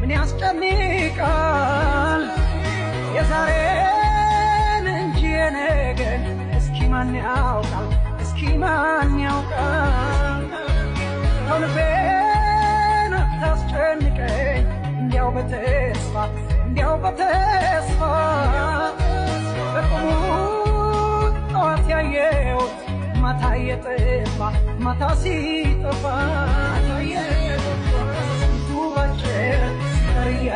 ምን ያስጨንቃል የዛሬን እንጂ የነገን እስኪ ማን ያውቃል እስኪ ማን ያውቃል ልቤን አታስጨንቀኝ እንዲያው በተስፋ በቁሙ ጠዋት ያየሁት ማታ የጠፋ ማታ ሲጠፋ ስንቱ ባጭር ቀርያ